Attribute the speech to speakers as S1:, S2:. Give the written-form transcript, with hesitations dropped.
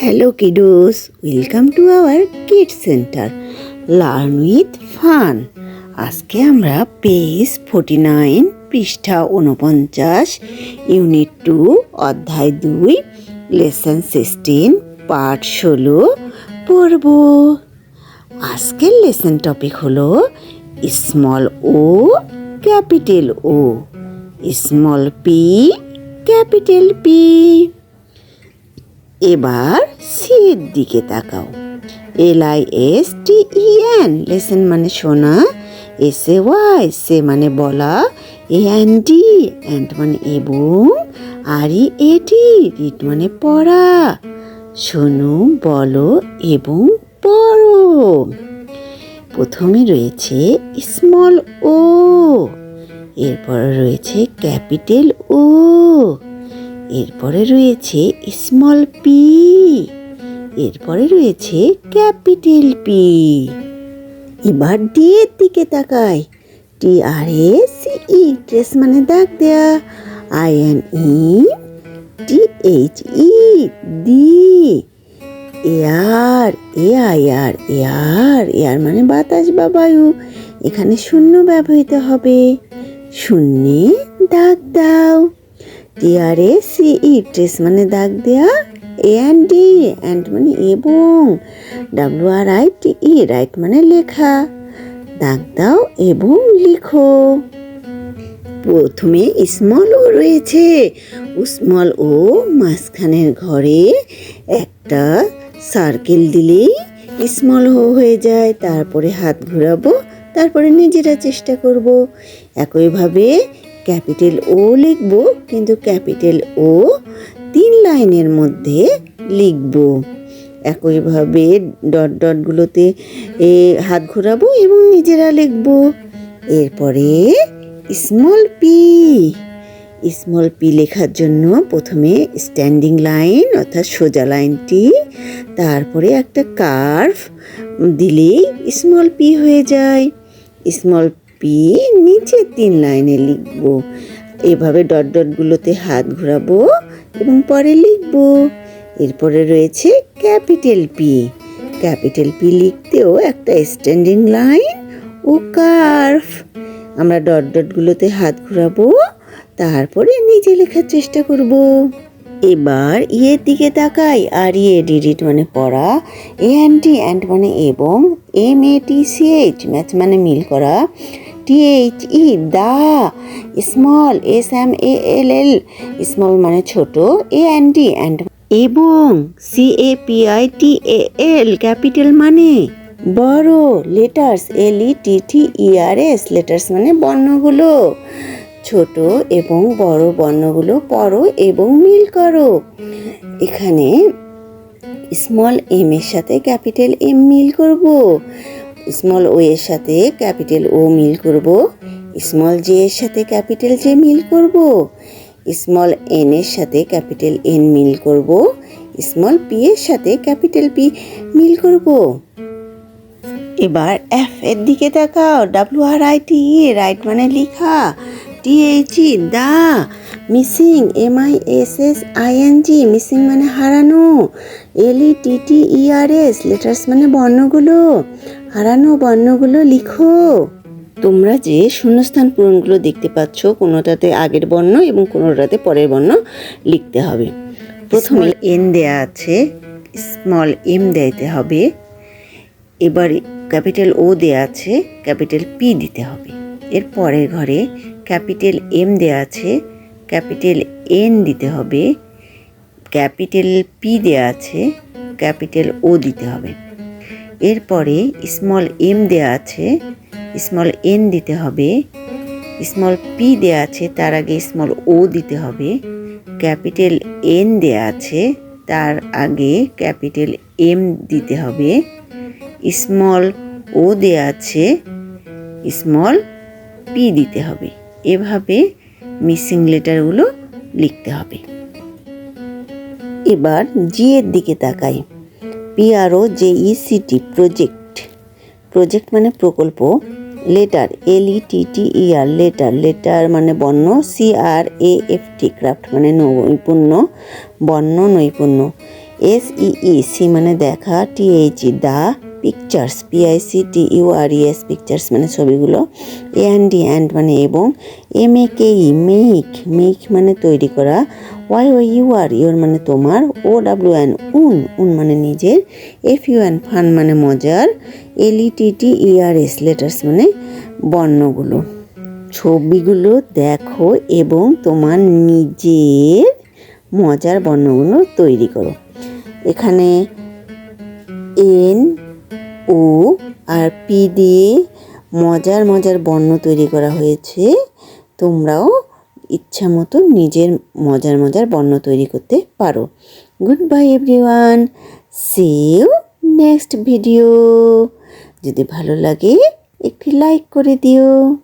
S1: Hello kiddos, welcome to our Kids Center. Learn with fun. আজকে আমরা page 49 পৃষ্ঠা 49 unit 2 অধ্যায় 2 লেসন 16 পার্ট 16 পড়ব। আজকের লেসন টপিক হলো স্মল ও ক্যাপিটাল ও, স্মল পি ক্যাপিটাল পি। এবার সির দিকে তাকাও। LISTEN লেসন মানে শোনা, SAY সে মানে বলা, AND অ্যান্ড মানে এবং, READ রিড মানে পড়া। শোনো, বলো এবং পড়ো। প্রথমে রয়েছে স্মল ও, এরপরে রয়েছে ক্যাপিটাল ও, এরপরে রয়েছে স্মল পি, এরপরে রয়েছে ক্যাপিটাল পি। এবার ডি এর দিকে তাকাই। TRACE ট্রেস মানে দাগ দেয়া, INE দি, এয়ার এয়ার মানে বাতাস বা বায়ু, এখানে শূন্য ব্যবহৃত হবে, শূন্যে দাগ দাও। TRACE ট্রেস মানে দাগ দেয়া, AND অ্যান্ড মানে এবং, WRITE রাইট মানে লেখা, দাগ দাও এবং লিখো। প্রথমে স্মল ও রয়েছে, স্মল ও মাঝখানের ঘরে একটা সার্কেল দিলেই স্মল ও হয়ে যায়। তারপরে হাত ঘোরাবো, তারপরে নিজেরা চেষ্টা করব। একইভাবে ক্যাপিটাল ও লিখব, কিন্তু ক্যাপিটাল ও 3 লাইনের মধ্যে লিখব। একইভাবে ডটগুলোতে হাত ঘোরাবো এবং নিজেরা লিখব। এরপরে স্মল পি লেখার জন্য প্রথমে স্ট্যান্ডিং লাইন অর্থাৎ সোজা লাইনটি, তারপরে একটা কার্ভ দিলেই স্মল পি হয়ে যায়। স্মল পি নিচে 3 লাইনে লিখব। এভাবে ডটগুলোতে হাত ঘোরাবো এবং পরে লিখব। এরপরে রয়েছে ক্যাপিটাল পি লিখতেও একটা স্ট্যান্ডিং লাইন ও কার্ভ। আমরা ডটগুলোতে হাত ঘোরাবো, তারপরে নিজে লেখার চেষ্টা করব। এবার ইয়ের দিকে তাকাই। READ রিড মানে পড়া, AND অ্যান্ড মানে এবং, MATCH ম্যাচ মানে মিল করা, THE the, small SMALL small মানে ছোট, AND অ্যান্ড এবং, CAPITAL ক্যাপিটাল মানে বড়, লেটার্স LETTERS লেটার্স মানে বর্ণগুলো, ছোট এবং বড় বর্ণগুলো পড়ো এবং মিল করো। এখানে স্মল এম এর সাথে ক্যাপিটাল এম মিল করব, স্মল ও এর সাথে ক্যাপিটাল ও মিল করব, স্মল জে এর সাথে ক্যাপিটাল জে মিল করব, স্মল এন এর সাথে ক্যাপিটাল এন মিল করব, স্মল পি এর সাথে ক্যাপিটাল পি মিল করব। এবার এফ এর দিকে তাকাও। WRITE রাইট মানে লেখা, THE the, missing MISSING missing মানে হারানো, LETTERS লেটার্স মানে বর্ণগুলো, হারানো বর্ণগুলো লিখো। তোমরা যে শূন্যস্থান পূরণগুলো দেখতে পাচ্ছ, কোনোটাতে আগের বর্ণ এবং কোনোটাতে পরের বর্ণ লিখতে হবে। প্রথমে এন দেয়া আছে, স্মল এম দিতে হবে। এবার ক্যাপিটাল ও দেয়া আছে, ক্যাপিটাল পি দিতে হবে। এর পরের ঘরে ক্যাপিটাল এম দেয়া আছে, ক্যাপিটাল এন দিতে হবে, ক্যাপিটাল পি দেয়া আছে, ক্যাপিটাল ও দিতে হবে। এরপরে স্মল এম দেয়া আছে, স্মল এন দিতে হবে, স্মল পি দেয়া আছে, তার আগে স্মল ও দিতে হবে, ক্যাপিটাল এন দেয়া আছে, তার আগে ক্যাপিটাল এম দিতে হবে, স্মল ও দেয়া আছে, স্মল পি দিতে হবে। এভাবে মিসিং লেটারগুলো লিখতে হবে। এবার জি এর দিকে তাকাই। PROJECT প্রজেক্ট মানে প্রকল্প, লেটার LETTER লেটার মানে বর্ণ, CRAFT ক্রাফট মানে নৈপুণ্য, বর্ণ নৈপুণ্য। SEEC মানে দেখা, THE the, pictures PICTURES pictures মানে ছবিগুলো, AND মানে এবং, MEKE মেক মানে তৈরি করা, YOUR মানে তোমার, OWN উন মানে নিজের, FUN ফান মানে মজার, LETTERS লেটার্স মানে বর্ণগুলো। ছবিগুলো দেখো এবং তোমার নিজের মজার বর্ণগুলো তৈরি করো। এখানে N O আর P দিয়ে মজার বর্ণ তৈরি করা হয়েছে। তোমরাও ইচ্ছা মতো নিজের মজার বর্ণ তৈরি করতে পারো। Good bye everyone, see you next video. যদি ভালো লাগে একটি লাইক করে দিও।